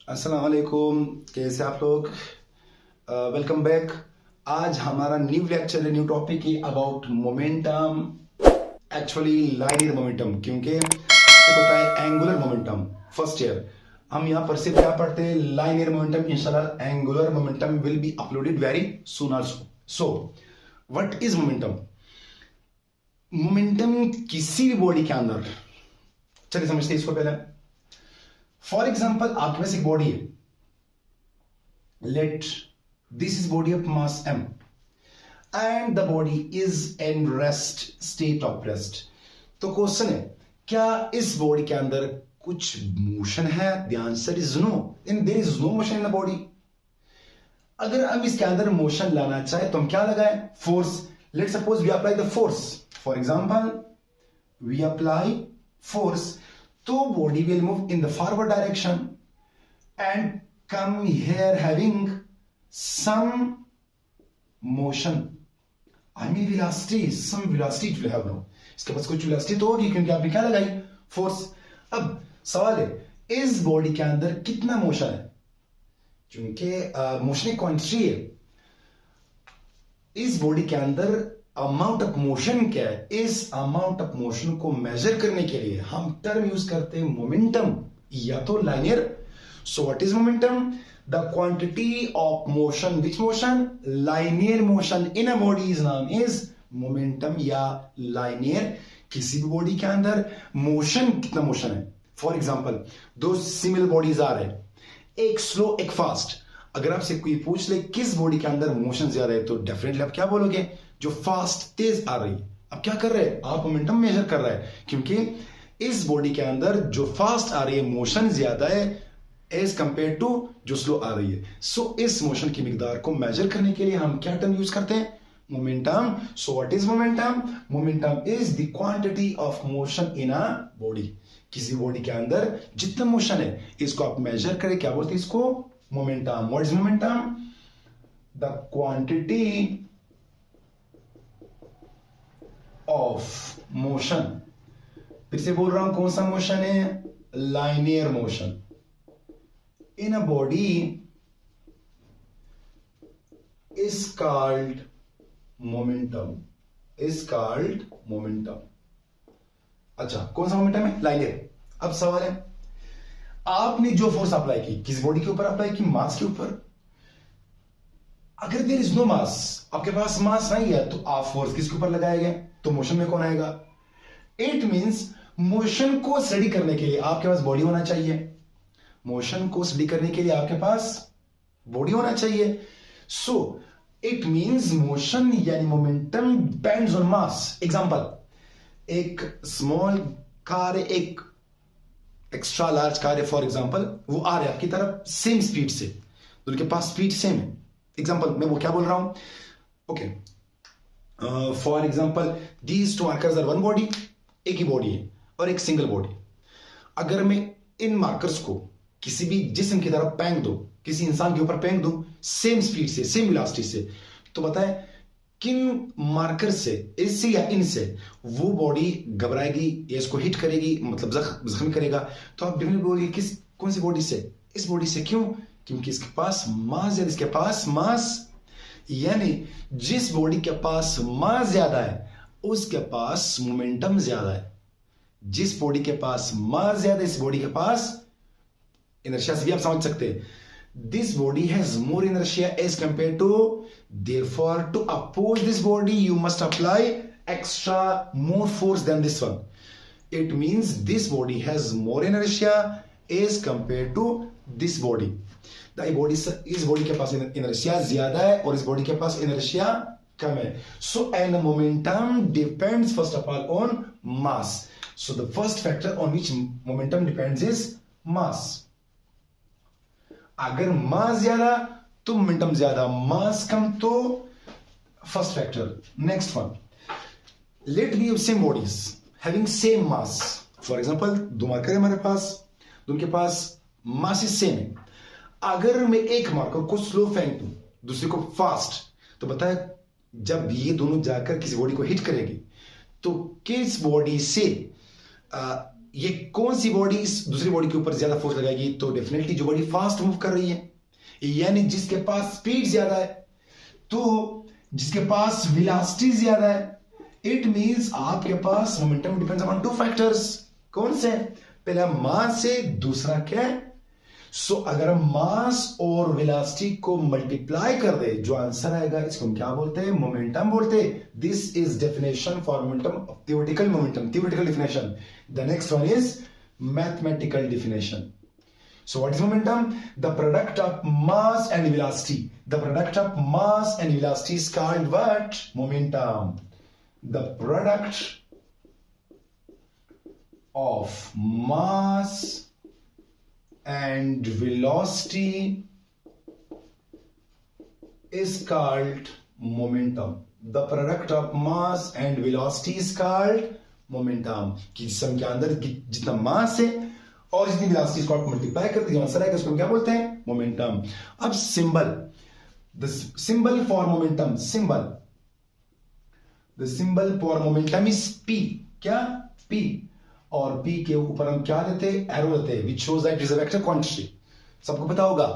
अस्सलाम वालेकुम, कैसे आप लोग। Welcome back. आज हमारा न्यू लेक्चर है, न्यू टॉपिक है about momentum. Actually linear momentum, क्योंकि आपको पता है एंगुलर मोमेंटम फर्स्ट ईयर हम यहाँ पर सिर्फ क्या पढ़ते हैं, लाइनियर मोमेंटम। इंशाल्लाह angular momentum will be uploaded very soon also. So what is momentum? Momentum किसी भी बॉडी के अंदर, चलिए समझते हैं इसको पहले। फॉर एग्जाम्पल आपके पास एक बॉडी है, let this is body of mass m and the body is in rest, state of rest. तो क्वेश्चन है, क्या इस बॉडी के अंदर कुछ मोशन है? The answer is no, in there is no motion in the body. अगर हम इसके अंदर मोशन लाना चाहे तो हम क्या लगाए? Force. Let suppose we apply the force, for example we apply force, तो body will move in the forward direction and come here having some motion. I mean velocity, some velocity it will have now. इसके पास कुछ velocity तो होगी क्योंकि आपने क्या लगाई? Force. अब सवाल है, इस बॉडी के अंदर कितना मोशन है? क्योंकि मोशन एक क्वांटिटी है। इस बॉडी के अंदर अमाउंट ऑफ मोशन क्या है? इस अमाउंट ऑफ मोशन को मेजर करने के लिए हम टर्म यूज करते हैं मोमेंटम या तो linear. So what is momentum? The quantity of motion, which motion? Linear motion in a body is नाम इज मोमेंटम या लाइनियर। किसी भी बॉडी के अंदर मोशन, कितना मोशन है? फॉर एग्जाम्पल दो सिमिलर बॉडीज आ रहे हैं, एक स्लो एक फास्ट। अगर आपसे कोई पूछ ले किस बॉडी के अंदर मोशन ज्यादा है, तो डेफिनेटली आप क्या बोलोगे? जो फास्ट तेज आ रही है। अब क्या कर रहे हैं आप? मोमेंटम मेजर कर रहे हैं, क्योंकि इस बॉडी के अंदर जो फास्ट आ रही है मोशन ज्यादा है एज कंपेयर टू जो स्लो आ रही है। सो इस मोशन की मिकदार को मेजर करने के लिए हम क्या टर्म यूज करते हैं? Momentum. So what is momentum? Momentum is the quantity of motion in a body. किसी बॉडी के अंदर जितना मोशन है इसको आप मेजर करें, क्या बोलते हैं इसको? Momentum. What is momentum? The quantity of motion. फिर से बोल रहा हूं, कौन सा मोशन है? Linear motion in a body is called momentum, is called momentum. अच्छा, कौन सा मोमेंटम है? लाइनियर। अब सवाल है, आपने जो फोर्स अप्लाई की किस बॉडी के ऊपर अप्लाई की? मास के ऊपर। अगर देयर इज नो मास, आपके पास मास नहीं है, तो आप फोर्स किसके ऊपर लगाएंगे? तो मोशन में कौन आएगा? इट मींस मोशन को स्टडी करने के लिए आपके पास बॉडी होना चाहिए। मोशन को स्टडी करने के लिए आपके पास बॉडी होना चाहिए। सो इट मींस मोशन यानी momentum depends on mass. Example, एक स्मॉल कार, एक एक्स्ट्रा लार्ज कार है, फॉर एग्जांपल वो आ रहा है आपकी तरफ सेम स्पीड से, तो उनके पास स्पीड सेम है। एग्जांपल मैं वो क्या बोल रहा हूं? Okay, for example these two markers are one body, एक ही बॉडी है और एक सिंगल बॉडी। अगर मैं इन मार्कर्स को किसी भी जिस्म की तरफ फेंक दूं, किसी इंसान के ऊपर फेंक दूं सेम स्पीड से, सेम वेलोसिटी से, तो बताएं किन मार्कर से, इससे या इनसे वो बॉडी घबराएगी या इसको हिट करेगी, मतलब जख्मी करेगा? तो आप डेफिनेटली बोलोगे किस, कौन सी बॉडी से? इस बॉडी से। क्यों? क्योंकि इसके पास मास है, इसके पास मास, यानी जिस बॉडी के पास मास ज्यादा है उसके पास मोमेंटम ज्यादा है। जिस बॉडी के पास मास ज्यादा है इस बॉडी के पास इनर्शिया से भी आप समझ सकते हैं, this body has more inertia as compare to, therefore to oppose this body you must apply extra more force than this one. It means this body has more inertia as compare to this body. इस body के पास inertia ज्यादा है और इस body के पास inertia कम है। So and momentum depends first of all on mass. So the first factor on which momentum depends is mass. अगर मास ज्यादा तो मोमेंटम ज्यादा, मास कम तो first factor. Next one, let be same bodies having same mass. For example दो marker है हमारे पास, उनके पास मास इज सेम है। अगर मैं एक मार्कर को स्लो फेंक दूं, दूसरे को फास्ट, तो बताए जब ये दोनों जाकर किसी बॉडी को हिट करेगी तो किस बॉडी से ये कौन सी बॉडी दूसरी बॉडी के ऊपर ज्यादा फोर्स लगाएगी? तो डेफिनेटली जो बॉडी फास्ट मूव कर रही है, यानी जिसके पास स्पीड ज्यादा है, तो जिसके पास वेलोसिटी ज्यादा है, इट मींस आपके पास momentum depends on two factors. कौन से? पहला मास है, दूसरा क्या है? सो अगर हम मास और वेलोसिटी को मल्टीप्लाई कर दे, जो आंसर आएगा इसको हम क्या बोलते हैं? मोमेंटम बोलते हैं। This is definition for momentum, theoretical momentum, theoretical definition. The next one is mathematical definition. So what is momentum? The product of mass and velocity. The product of mass and velocity is called what? Momentum. The product of mass and velocity is called momentum. The product of mass and velocity is called momentum. कि जिसम के अंदर जितना मास है और जितनी velocity इसको आप मल्टीप्लाई करते हैं, आंसर आएगा, उसको क्या बोलते हैं? मोमेंटम. अब symbol, the symbol for momentum, the symbol for momentum is P. क्या? पी. और पी के ऊपर हम क्या देते हैं? एरो देते हैं, which shows that is a vector quantity. सबको पता होगा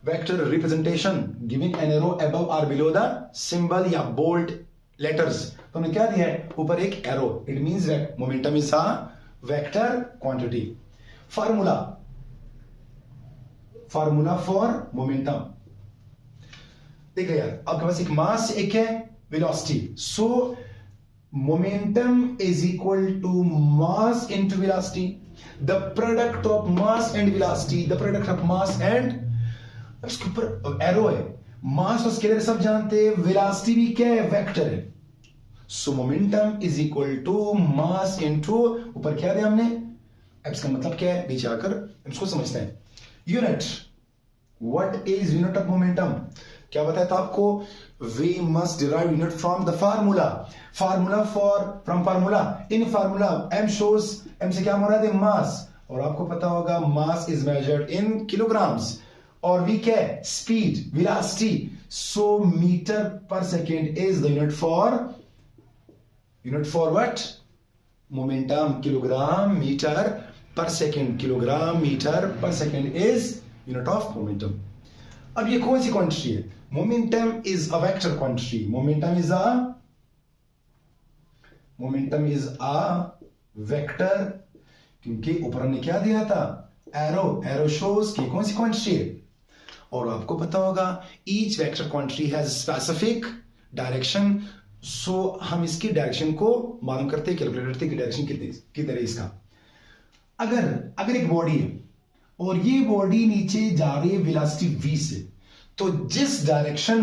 vector representation giving an arrow above और बिलो द सिंबल या बोल्ड लेटर्स. तो हमने क्या दिया है? ऊपर एक arrow. It means that momentum is a vector quantity. Formula for momentum देखिए यार, आपके पास एक मास, एक है velocity. So momentum is equal to mass into velocity. The product of mass and velocity, the product of mass and, इसके ऊपर arrow है. मास और स्केलर सब जानते हैं, वेलोसिटी भी क्या है? वेक्टर है. So momentum is equal to mass into, ऊपर क्या दिया हमने? अब इसका मतलब क्या है? नीचे आकर इसको समझते हैं. Unit, what is unit of momentum? क्या बताया था आपको? We must derive unit from the formula. Formula from formula. In formula M shows, M से क्या मुराद है? मास. और आपको पता होगा mass is measured in kilograms, और वी क्या? Speed, velocity. So metre per second is the unit for what? Momentum. Kilogram metre per second, kilogram metre per second is unit of momentum. अब ये कौन सी quantity है? Momentum is a vector quantity. Momentum is a vector, क्योंकि ऊपर हमने क्या दिया था? एरो. एरो शोज कि कौन सी क्वांटिटी है. और आपको पता होगा each vector quantity has specific direction. So हम इसकी डायरेक्शन को मालूम करते हैं, कैलकुलेट करते हैं कि डायरेक्शन किधर है इसका. अगर एक बॉडी है और ये बॉडी नीचे जा रही है वेलोसिटी v से, तो जिस डायरेक्शन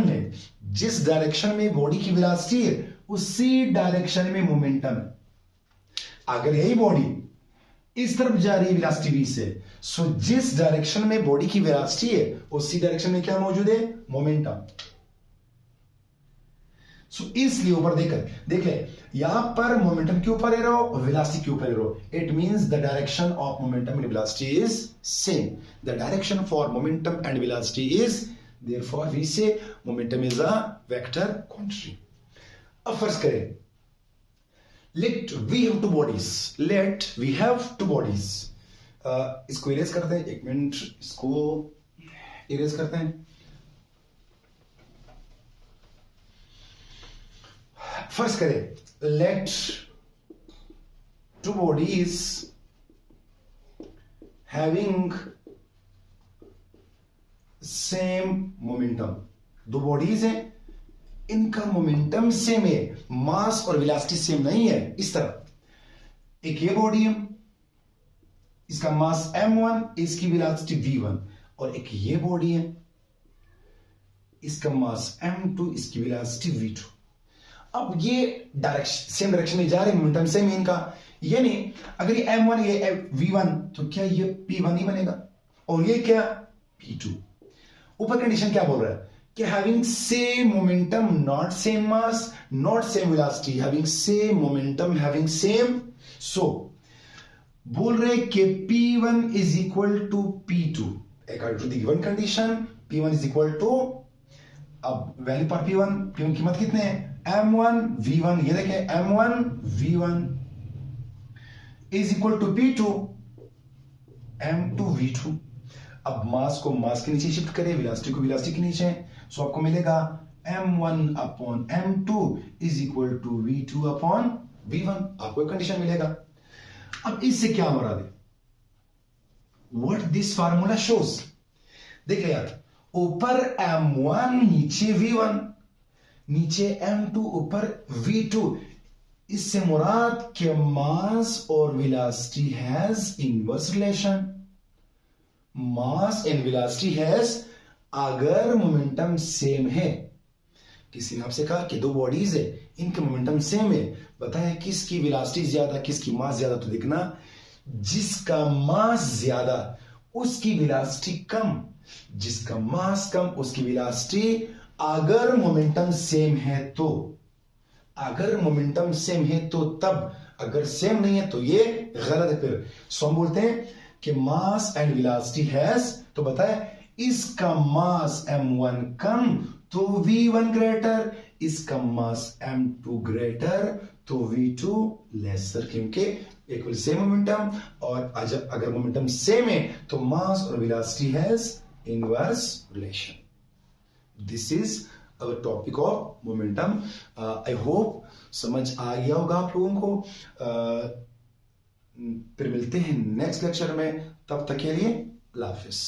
में बॉडी की वेलोसिटी है, उसी डायरेक्शन में मोमेंटम है. अगर यही बॉडी इस तरफ जा रही है वेलोसिटी v से, सो जिस डायरेक्शन में बॉडी की वेलोसिटी है, उसी डायरेक्शन में क्या मौजूद है? मोमेंटम. सो इसलिए ऊपर देख ले, यहां पर मोमेंटम के ऊपर एरो, वेलोसिटी के ऊपर arrow. It means the direction of momentum and velocity is same. The direction for momentum and velocity is, therefore we say momentum is a vector quantity. अब फर्ज करें, let we have two bodies. इसको erase करते हैं, एक minute, इसको erase करते हैं. फर्स्ट करें, let two bodies having same momentum. दो बॉडीज हैं, इनका मोमेंटम सेम है, मास और वेलोसिटी सेम नहीं है. इस तरह एक ये बॉडी है, इसका मास m1, इसकी वेलोसिटी v1, और एक ये बॉडी है, इसका मास m2, इसकी वेलोसिटी v2. अब ये डायरेक्शन सेम डायरेक्शन में जा रहे, मोमेंटम सेम है इनका. यानी अगर ये m1 ये v1, तो क्या ये p1 ही बनेगा, और ये क्या? p2. ऊपर कंडीशन क्या बोल रहा है? कि having same momentum, not same mass, not same velocity, having same momentum, having same. So बोल रहे कि p1 is equal to p2 according to the given condition. p1 is equal to, अब वैल्यू पर p1 कीमत कितने हैं? m1 v1. ये देखें m1 v1 is equal to P2 m2v2। अब मास को मास के नीचे शिफ्ट करें, वेलोसिटी को वेलोसिटी के नीचे, सो आपको मिलेगा m1 upon m2 is equal to v2 upon v1। आपको एक कंडीशन मिलेगा। अब इससे क्या मुराद है, व्हाट दिस फार्मूला शोज। देख यार, ऊपर m1 नीचे v1, नीचे m2 ऊपर v2। इससे मुराद के मास और velocity has inverse relation. Mass and velocity has, अगर मोमेंटम सेम है, किसी ने आपसे कहा कि दो बॉडीज है, इनके मोमेंटम सेम है, बताया किसकी वेलोसिटी ज्यादा, किसकी मास ज्यादा, तो देखना जिसका मास ज्यादा उसकी वेलोसिटी कम, जिसका मास कम उसकी वेलोसिटी। अगर मोमेंटम सेम है तो, अगर मोमेंटम सेम है तो तब, अगर सेम नहीं है तो ये गलत है। फिर सो हम बोलते हैं कि मास एंड वेलोसिटी हैज, तो बताए इसका मास m1 कम तो v1 ग्रेटर, इसका मास m2 ग्रेटर तो v2 लेसर, क्योंकि इक्वल सेम मोमेंटम। और अगर मोमेंटम सेम है तो मास और velocity has inverse relation. This is our topic of momentum. I hope समझ आ गया होगा आप लोगों को। फिर मिलते हैं नेक्स्ट लेक्चर में, तब तक के लिए अल्लाह हाफिज।